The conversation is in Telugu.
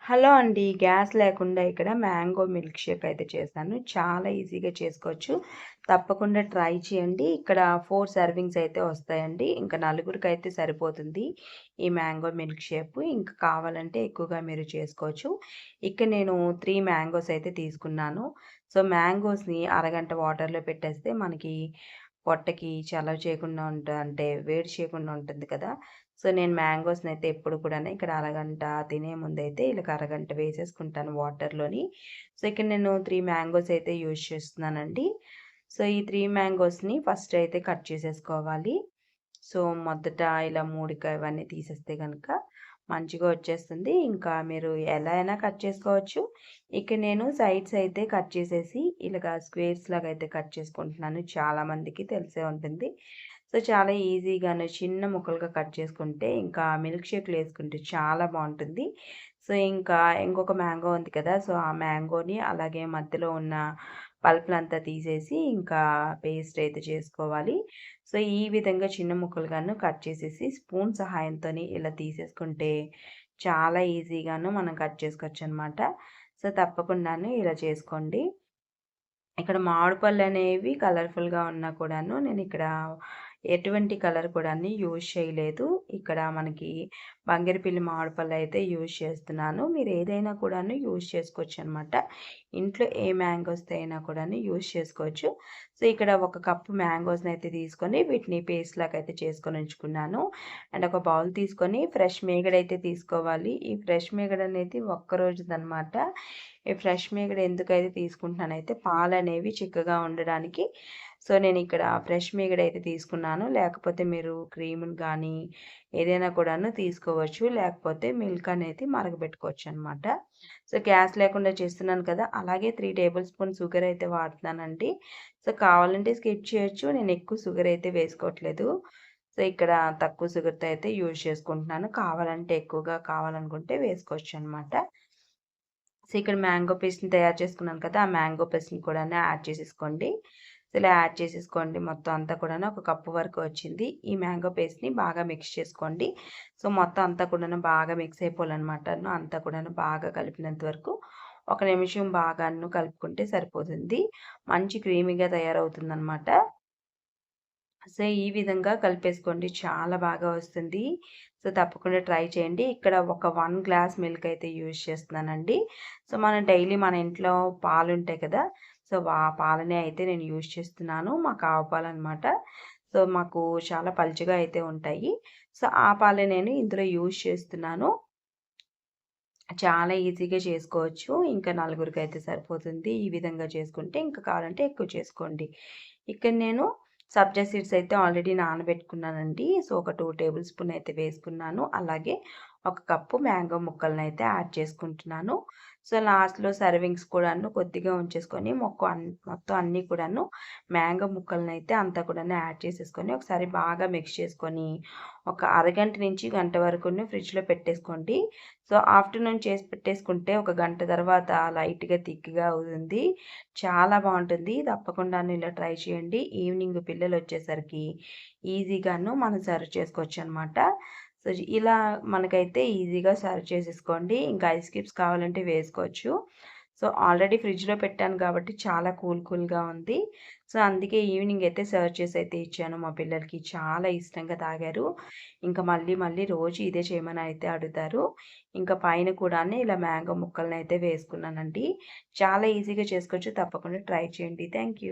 హలో అండి. గ్యాస్ లేకుండా ఇక్కడ మ్యాంగో మిల్క్ షేక్ అయితే చేశాను. చాలా ఈజీగా చేసుకోవచ్చు. తప్పకుండా ట్రై చేయండి. ఇక్కడ 4 సర్వింగ్స్ అయితే వస్తాయండి. ఇంకా నలుగురికైతే సరిపోతుంది ఈ మ్యాంగో మిల్క్ షేక్. ఇంకా కావాలంటే ఎక్కువగా మీరు చేసుకోవచ్చు. ఇక్కడ నేను 3 మ్యాంగోస్ అయితే తీసుకున్నాను. సో, మ్యాంగోస్‌ని అరగంట వాటర్‌లో పెట్టేస్తే మనకి పొట్టకి చలవ చేయకుండా అంటే వేడి చేయకుండా ఉంటుంది కదా! సో, నేను మ్యాంగోస్‌నైతే ఎప్పుడు కూడాను ఇక్కడ అరగంట తినే ముందైతే ఇలాగ అరగంట వేసేసుకుంటాను వాటర్‌లోని. సో, ఇక్కడ నేను 3 మ్యాంగోస్ అయితే యూజ్ చేస్తున్నానండి. సో, ఈ 3 మ్యాంగోస్‌ని ఫస్ట్ అయితే కట్ చేసేసుకోవాలి. సో, మొదట ఇలా మూడిక ఇవన్నీ తీసేస్తే గనక మంచిగా వచ్చేస్తుంది. ఇంకా మీరు ఎలా అయినా కట్ చేసుకోవచ్చు. ఇక్కడ నేను సైడ్స్ అయితే కట్ చేసేసి ఇలాగ స్క్వేర్స్ లాగా అయితే కట్ చేసుకుంటున్నాను. చాలా మందికి తెలిసే ఉంటుంది. సో, చాలా ఈజీగాను చిన్న ముక్కలుగా కట్ చేసుకుంటే ఇంకా మిల్క్ షేక్‌లో ఏసుకుంటే చాలా బావుంటుంది. సో, ఇంకా ఇంకొక మ్యాంగో ఉంది కదా! సో, ఆ మ్యాంగోని అలాగే మధ్యలో ఉన్న పల్పులంతా తీసేసి ఇంకా పేస్ట్ అయితే చేసుకోవాలి. సో, ఈ విధంగా చిన్న ముక్కలుగాను కట్ చేసేసి స్పూన్ సహాయంతోని ఇలా తీసేసుకుంటే చాలా ఈజీగాను మనం కట్ చేసుకోవచ్చనమాట. సో, తప్పకుండాను ఇలా చేసుకోండి. ఇక్కడ మామిడి పళ్ళనేవి కలర్‌ఫుల్‌గా ఉన్నా కూడాను నేనిక్కడ ఎటువంటి కలర్ కూడాని యూజ్ చేయలేదు. ఇక్కడ మనకి బంగిరిపల్లి మామిడి పళ్ళయితే యూజ్ చేస్తున్నాను. మీరేదైనా కూడాను యూజ్ చేసుకోవచ్చనమాట. ఇంట్లో ఏ మ్యాంగోస్‌తో అయినా కూడాను యూజ్ చేసుకోవచ్చు. సో, ఇక్కడ ఒక కప్పు మ్యాంగోస్‌నయితే తీసుకొని వీటిని పేస్ట్ లాగైతే చేసుకొని ఉంచుకున్నాను. అండ్ ఒక బౌల్ తీసుకొని ఫ్రెష్ మీగడైతే తీసుకోవాలి. ఈ ఫ్రెష్ మీగడనేది ఒక్క రోజుదనమాట. ఈ ఫ్రెష్ మీగడ ఎందుకైతే తీసుకుంటున్నానైతే పాలనేవి చిక్కగా ఉండడానికి. సో, నేనిక్కడ ఫ్రెష్ మీగడైతే తీసుకున్నాను. లేకపోతే మీరు క్రీములు గానీ, ఏదైనా కూడాను తీసుకోవచ్చు. లేకపోతే మిల్క్ అనేది మరగబెట్టుకోవచ్చనమాట. సో, గ్యాస్ లేకుండా చేస్తున్నాను కదా! అలాగే 3 టేబుల్ స్పూన్ షుగర్ అయితే వాడుతున్నానండి. సో, కావాలంటే స్కిప్ చేయొచ్చు. నేను ఎక్కువ షుగర్ అయితే వేసుకోవట్లేదు. సో, ఇక్కడ తక్కువ షుగర్‌తో అయితే యూజ్ చేసుకుంటున్నాను. కావాలంటే ఎక్కువగా కావాలనుకుంటే వేసుకోవచ్చనమాట. సో, ఇక్కడ మ్యాంగో పేస్ట్‌ని తయారు చేసుకున్నాను కదా! ఆ మ్యాంగో పేస్ట్‌ని కూడాను యాడ్ చేసేసుకోండి. సో, ఇలా యాడ్ చేసేసుకోండి. మొత్తం అంతా కూడాను ఒక కప్పు వరకు వచ్చింది. ఈ మ్యాంగో పేస్ట్‌ని బాగా మిక్స్ చేసుకోండి. సో, మొత్తం అంతా కూడాను బాగా మిక్స్ అయిపోవాలనమాట. అంతా కూడాను బాగా కలిపినంత వరకు ఒక నిమిషం బాగాను కలుపుకుంటే సరిపోతుంది. మంచి క్రీమీగా తయారవుతుందనమాట. సో, ఈ విధంగా కలిపేసుకోండి. చాలా బాగా వస్తుంది. సో, తప్పకుండా ట్రై చేయండి. ఇక్కడ ఒక 1 గ్లాస్ మిల్క్ అయితే యూజ్ చేస్తున్నానండి. సో, మనం డైలీ మన ఇంట్లో పాలుంటాయి కదా! సో, ఆ పాలనే అయితే నేను యూజ్ చేస్తున్నాను. మాకు ఆవు పాలనమాట. సో, మాకు చాలా పలుచగా అయితే ఉంటాయి. సో, ఆ పాలే నేను ఇందులో యూజ్ చేస్తున్నాను. చాలా ఈజీగా చేసుకోవచ్చు. ఇంకా నలుగురికైతే సరిపోతుంది. ఈ విధంగా చేసుకుంటే ఇంకా కావాలంటే ఎక్కువ చేసుకోండి. ఇక్కడ నేను సబ్జా సీడ్స్ అయితే ఆల్రెడీ నానబెట్టుకున్నానండి. సో, ఒక 2 టేబుల్ స్పూన్ అయితే వేసుకున్నాను. అలాగే ఒక కప్పు మ్యాంగో ముక్కలనైతే యాడ్ చేసుకుంటున్నాను. సో, లాస్ట్‌లో సర్వింగ్స్ కూడాను కొద్దిగా ఉంచేసుకొని మొత్తం అన్నీ కూడాను మ్యాంగో ముక్కలనైతే అంతా కూడాను యాడ్ చేసేసుకొని ఒకసారి బాగా మిక్స్ చేసుకొని ఒక అరగంట నుంచి గంట వరకును ఫ్రిడ్జ్‌లో పెట్టేసుకోండి. సో, ఆఫ్టర్‌నూన్ చేసి పెట్టేసుకుంటే ఒక గంట తర్వాత లైట్‌గా థిక్‌గా అవుతుంది. చాలా బావుంటుంది. తప్పకుండాను ఇలా ట్రై చేయండి. ఈవినింగ్ పిల్లలొచ్చేసరికి ఈజీగాను మనం సర్వ్ చేసుకోవచ్చనమాట. సో, ఇలా మనకైతే ఈజీగా సర్వ్ చేసేసుకోండి. ఇంకా ఐస్ క్యూబ్స్ కావాలంటే వేసుకోవచ్చు. సో, ఆల్రెడీ ఫ్రిడ్జ్‌లో పెట్టాను కాబట్టి చాలా కూల్‌గా ఉంది. సో, అందుకే ఈవినింగ్ అయితే సర్వ్ చేసి అయితే ఇచ్చాను మా పిల్లలకి. చాలా ఇష్టంగా తాగారు. ఇంకా మళ్ళీ రోజు ఇదే చేయమని అయితే అడుగుతారు. ఇంకా పైన కూడాను ఇలా మ్యాంగో ముక్కలనైతే వేసుకున్నానండి. చాలా ఈజీగా చేసుకోవచ్చు. తప్పకుండా ట్రై చేయండి. Thank you.